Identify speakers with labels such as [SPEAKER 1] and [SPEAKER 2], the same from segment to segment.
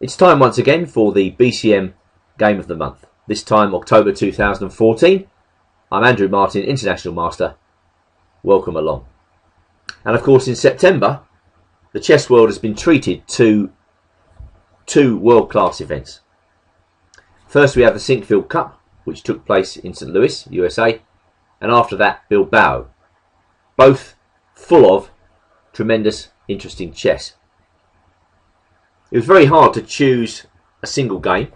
[SPEAKER 1] It's time once again for the BCM Game of the Month. This time October 2014. I'm Andrew Martin, International Master. Welcome along. And of course in September, the chess world has been treated to two world-class events. First we have the Sinquefield Cup, which took place in St. Louis, USA, and after that Bilbao. Both full of tremendous, interesting chess. It was very hard to choose a single game,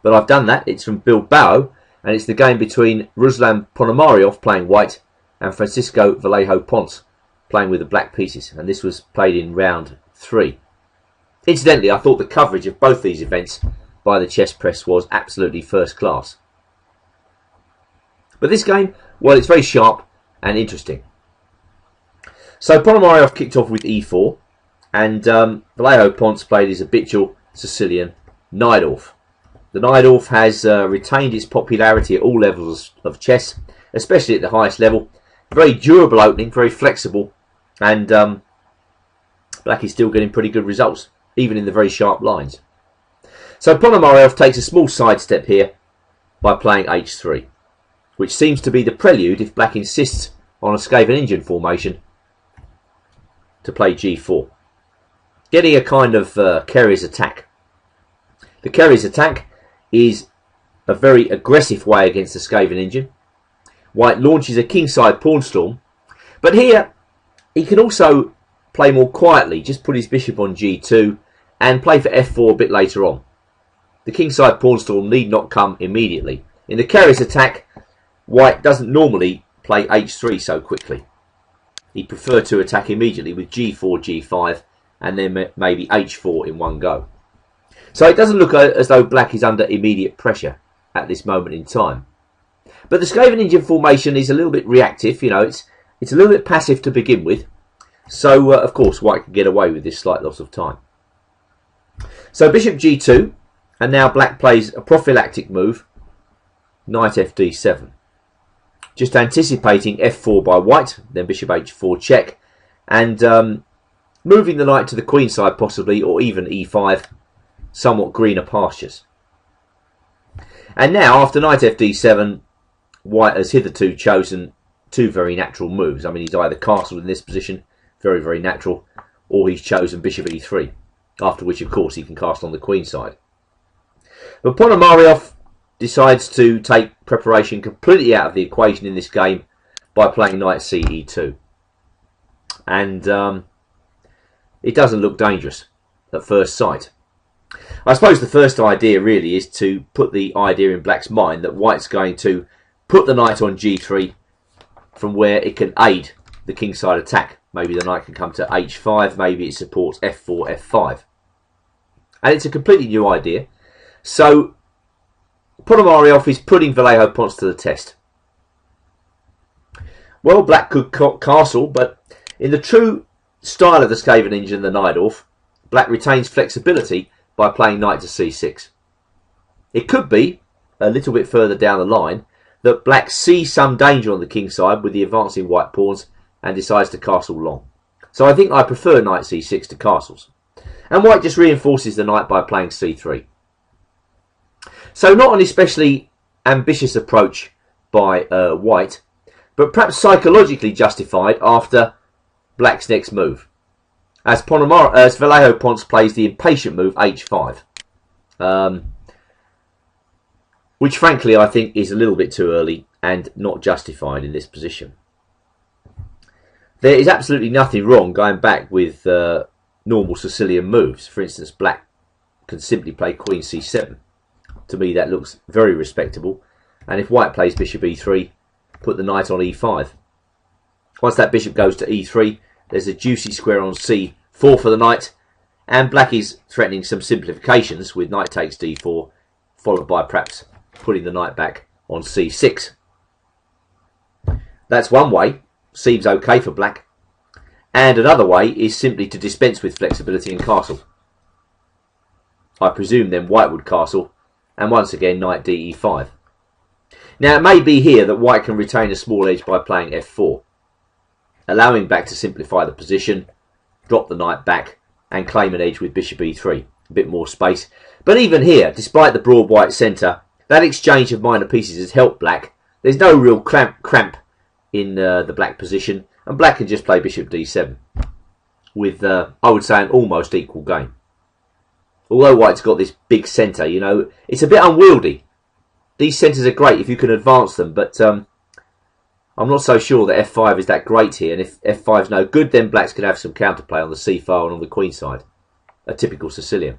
[SPEAKER 1] but I've done that. It's from Bilbao, and it's the game between Ruslan Ponomariov playing white and Francisco Vallejo Pons playing with the black pieces, and this was played in round 3. Incidentally, I thought the coverage of both these events by the chess press was absolutely first class. But this game, well, it's very sharp and interesting. So Ponomariov kicked off with e4, and Vallejo Pons played his habitual Sicilian Najdorf. The Najdorf has retained its popularity at all levels of chess, especially at the highest level. Very durable opening, very flexible, and black is still getting pretty good results, even in the very sharp lines. So Ponomariov takes a small sidestep here by playing h3, which seems to be the prelude if black insists on a Scandinavian formation to play g4. Getting a kind of Kerry's attack. The Kerry's attack is a very aggressive way against the Scandinavian. White launches a kingside pawn storm, but here he can also play more quietly, just put his bishop on g2 and play for f4 a bit later on. The kingside pawn storm need not come immediately. In the Kerry's attack, white doesn't normally play h3 so quickly. He'd prefer to attack immediately with g4, g5, and then maybe h4 in one go. So it doesn't look as though black is under immediate pressure at this moment in time. But the Scandinavian formation is a little bit reactive, you know, it's a little bit passive to begin with. So of course white can get away with this slight loss of time. So bishop g2, and now black plays a prophylactic move, knight fd7. Just anticipating f4 by white, then bishop h4 check, and moving the knight to the queen side possibly, or even e5, somewhat greener pastures. And now, after knight fd7, white has hitherto chosen two very natural moves. I mean, he's either castled in this position, very, very natural, or he's chosen bishop e3, after which, of course, he can castle on the queen side. But Ponomariov decides to take preparation completely out of the equation in this game by playing knight ce2. And it doesn't look dangerous at first sight. I suppose the first idea really is to put the idea in black's mind that white's going to put the knight on g3 from where it can aid the kingside attack. Maybe the knight can come to h5, maybe it supports f4, f5. And it's a completely new idea. So Ponomariov is putting Vallejo Pons to the test. Well, black could castle, but in the true style of the Scandinavian, the Najdorf, black retains flexibility by playing knight to c6. It could be, a little bit further down the line, that black sees some danger on the king side with the advancing white pawns and decides to castle long. So I think I prefer knight c6 to castles. And white just reinforces the knight by playing c3. So not an especially ambitious approach by white, but perhaps psychologically justified after black's next move, as Vallejo Pons plays the impatient move h5, which frankly I think is a little bit too early and not justified in this position. There is absolutely nothing wrong going back with normal Sicilian moves. For instance, black can simply play queen c7. To me that looks very respectable, and if white plays bishop e3, put the knight on e5. Once that bishop goes to e3, there's a juicy square on c4 for the knight, and black is threatening some simplifications with knight takes d4, followed by perhaps putting the knight back on c6. That's one way, seems okay for black, and another way is simply to dispense with flexibility and castle. I presume then white would castle, and once again knight de5. Now it may be here that white can retain a small edge by playing f4, allowing black to simplify the position, drop the knight back and claim an edge with bishop e3. a bit more space. But even here, despite the broad white centre, that exchange of minor pieces has helped black. There's no real cramp in the black position, and black can just play bishop d7 with, I would say, an almost equal game. Although white's got this big centre, you know, it's a bit unwieldy. These centres are great if you can advance them, but I'm not so sure that f5 is that great here, and if f5 is no good, then blacks can have some counterplay on the c file and on the queen side. A typical Sicilian.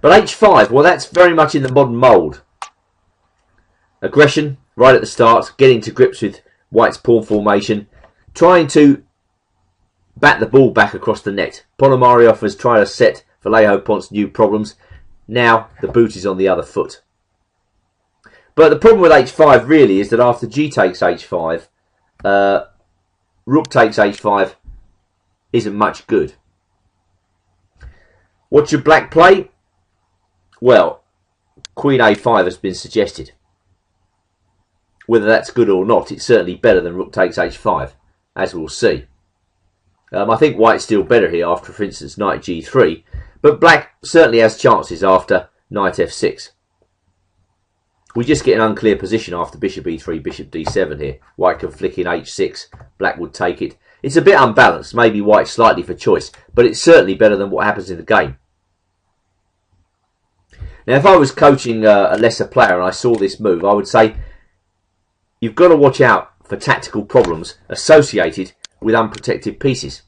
[SPEAKER 1] But h5, well, that's very much in the modern mould. Aggression right at the start, getting to grips with white's pawn formation, trying to bat the ball back across the net. Ponomariov has tried to set Vallejo Pons new problems. Now the boot is on the other foot. But the problem with h5 really is that after g takes h5, rook takes h5 isn't much good. What should black play? Well, queen a5 has been suggested. Whether that's good or not, it's certainly better than rook takes h5, as we'll see. I think white's still better here after, for instance, knight g3, but black certainly has chances after knight f6. We just get an unclear position after bishop e3, bishop d7 here. White can flick in h6, black would take it. It's a bit unbalanced, maybe white slightly for choice, but it's certainly better than what happens in the game. Now, if I was coaching a lesser player and I saw this move, I would say you've got to watch out for tactical problems associated with unprotected pieces.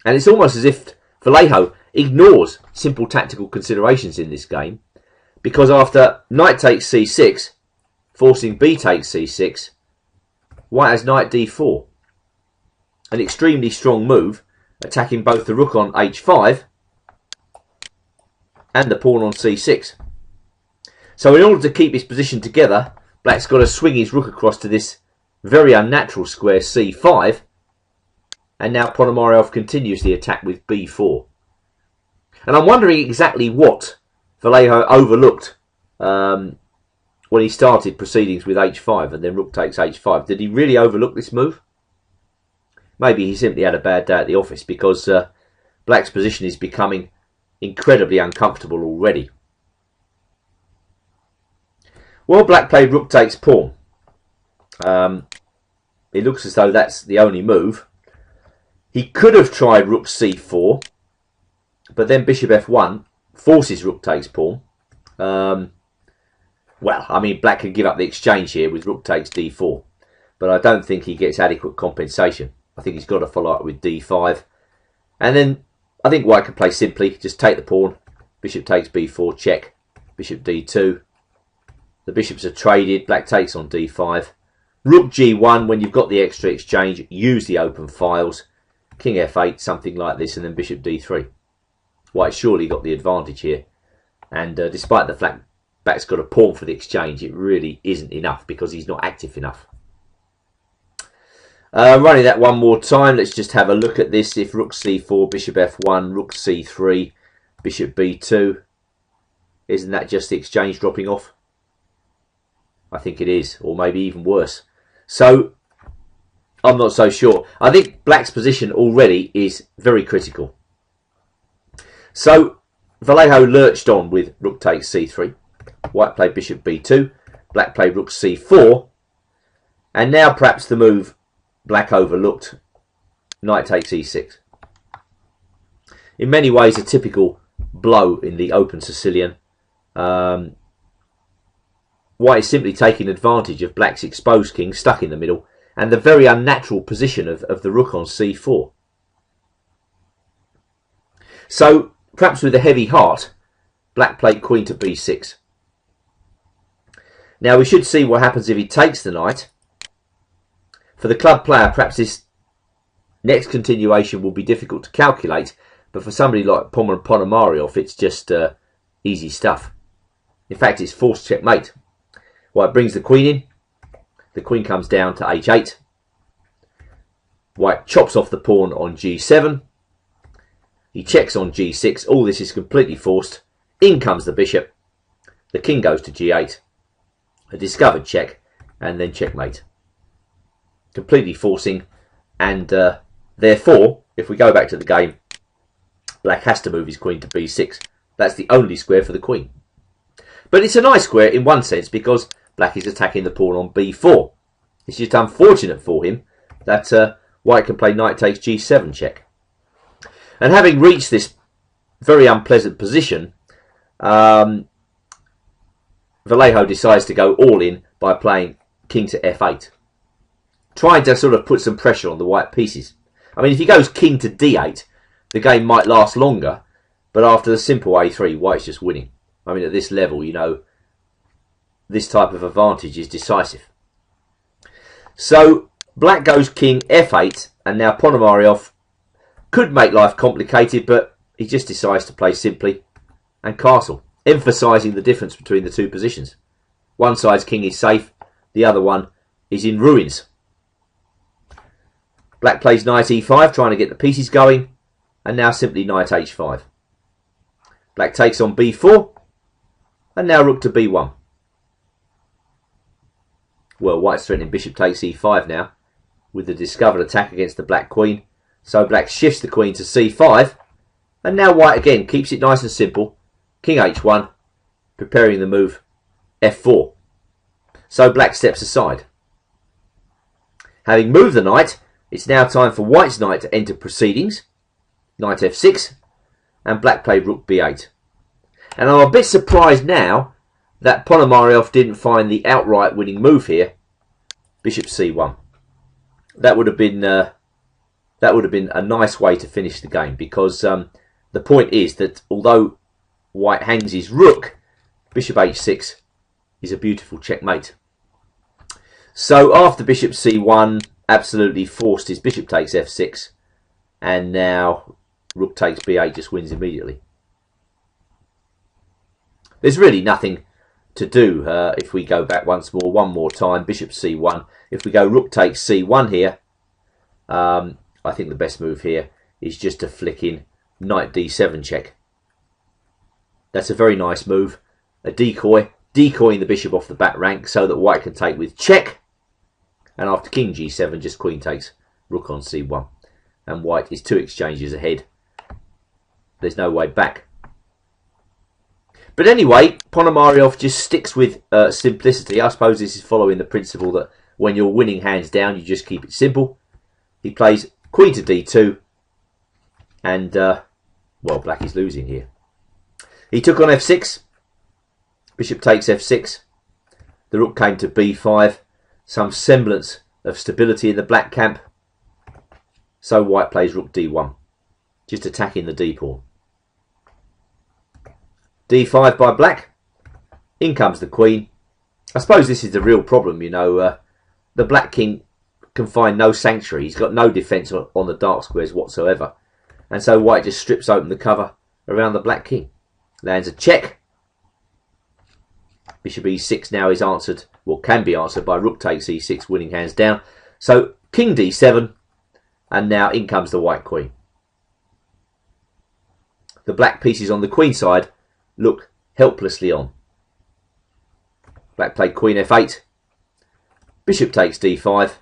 [SPEAKER 1] And it's almost as if Vallejo ignores simple tactical considerations in this game, because after knight takes c6, forcing b takes c6, white has knight d4. An extremely strong move, attacking both the rook on h5 and the pawn on c6. So in order to keep his position together, black's got to swing his rook across to this very unnatural square c5, and now Ponomariov continues the attack with b4. And I'm wondering exactly what Vallejo overlooked when he started proceedings with h5 and then rook takes h5. Did he really overlook this move? Maybe he simply had a bad day at the office, because black's position is becoming incredibly uncomfortable already. Well, black played rook takes pawn. It looks as though that's the only move. He could have tried rook c4, but then bishop f1 forces rook takes pawn. Well, I mean, black can give up the exchange here with rook takes d4, but I don't think he gets adequate compensation. I think he's got to follow up with d5. And then I think white can play simply, just take the pawn, bishop takes b4, check, bishop d2. The bishops are traded, black takes on d5. Rook g1, when you've got the extra exchange, use the open files. King f8, something like this, and then bishop d3. White surely got the advantage here. And despite the fact black's got a pawn for the exchange, it really isn't enough because he's not active enough. Running that one more time, let's just have a look at this. If rook c4, bishop f1, rook c3, bishop b2, isn't that just the exchange dropping off? I think it is, or maybe even worse. So, I'm not so sure. I think black's position already is very critical. So, Vallejo lurched on with rook takes c3. White played bishop b2. Black played rook c4. And now perhaps the move black overlooked, knight takes e6. In many ways a typical blow in the open Sicilian. White is simply taking advantage of black's exposed king stuck in the middle and the very unnatural position of the rook on c4. So perhaps with a heavy heart, black played queen to b6. Now we should see what happens if he takes the knight. For the club player, perhaps this next continuation will be difficult to calculate, but for somebody like Ponomariov, it's just easy stuff. In fact, it's forced checkmate. White brings the queen in. The queen comes down to h8. White chops off the pawn on g7. He checks on g6. All this is completely forced. In comes the bishop. The king goes to g8. A discovered check, and then checkmate. Completely forcing, and therefore, if we go back to the game, black has to move his queen to b6. That's the only square for the queen. But it's a nice square in one sense because black is attacking the pawn on b4. It's just unfortunate for him that white can play knight takes g7 check. And having reached this very unpleasant position, Vallejo decides to go all in by playing king to f8, trying to sort of put some pressure on the white pieces. I mean, if he goes king to d8, the game might last longer, but after the simple a3, white's just winning. I mean, at this level, you know, this type of advantage is decisive. So black goes king f8, and now Ponomariov could make life complicated, but he just decides to play simply and castle, emphasising the difference between the two positions. One side's king is safe, the other one is in ruins. Black plays knight e5, trying to get the pieces going, and now simply knight h5. Black takes on b4, and now rook to b1. Well, white's threatening bishop takes e5 now, with the discovered attack against the black queen. So black shifts the queen to c5, and now white again keeps it nice and simple. King h1, preparing the move f4. So black steps aside. Having moved the knight, it's now time for white's knight to enter proceedings. Knight f6, and black played rook b8. And I'm a bit surprised now that Ponomariov didn't find the outright winning move here, bishop c1. That would have been a nice way to finish the game, because the point is that although white hangs his rook, bishop h6 is a beautiful checkmate. So after bishop c1 absolutely forced his bishop takes f6, and now rook takes b8 just wins immediately. There's really nothing to do if we go back one more time, bishop c1. If we go rook takes c1 here, I think the best move here is just to flick in knight d7 check. That's a very nice move, a decoy, decoying the bishop off the back rank so that white can take with check, and after king g7 just queen takes rook on c1, and white is 2 exchanges ahead. There's no way back. But anyway, Ponomariov just sticks with simplicity. I suppose this is following the principle that when you're winning hands down, you just keep it simple. He plays queen to d2, and, well, black is losing here. He took on f6, bishop takes f6, the rook came to b5, some semblance of stability in the black camp. So white plays rook d1, just attacking the d pawn. d5 by black, in comes the queen. I suppose this is the real problem, you know, the black king can find no sanctuary. He's got no defence on the dark squares whatsoever. And so white just strips open the cover around the black king. Lands a check. Bishop e6 now is answered, well, can be answered by rook takes e6, winning hands down. So king d7, and now in comes the white queen. The black pieces on the queen side look helplessly on. Black played queen f8, bishop takes d5.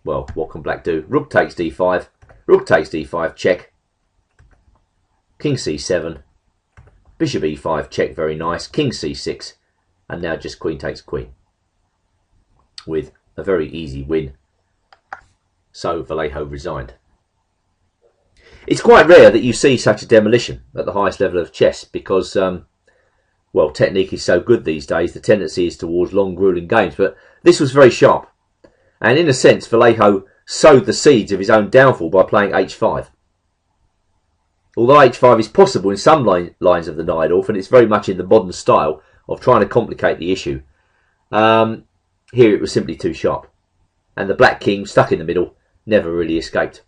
[SPEAKER 1] Well, what can black do? Rook takes d5, rook takes d5, check. King c7, bishop e5, check, very nice. King c6, and now just queen takes queen, with a very easy win. So Vallejo resigned. It's quite rare that you see such a demolition at the highest level of chess because, well, technique is so good these days. The tendency is towards long, grueling games, but this was very sharp. And in a sense, Vallejo sowed the seeds of his own downfall by playing h5. Although h5 is possible in some lines of the Najdorf, and it's very much in the modern style of trying to complicate the issue, here it was simply too sharp. And the black king, stuck in the middle, never really escaped.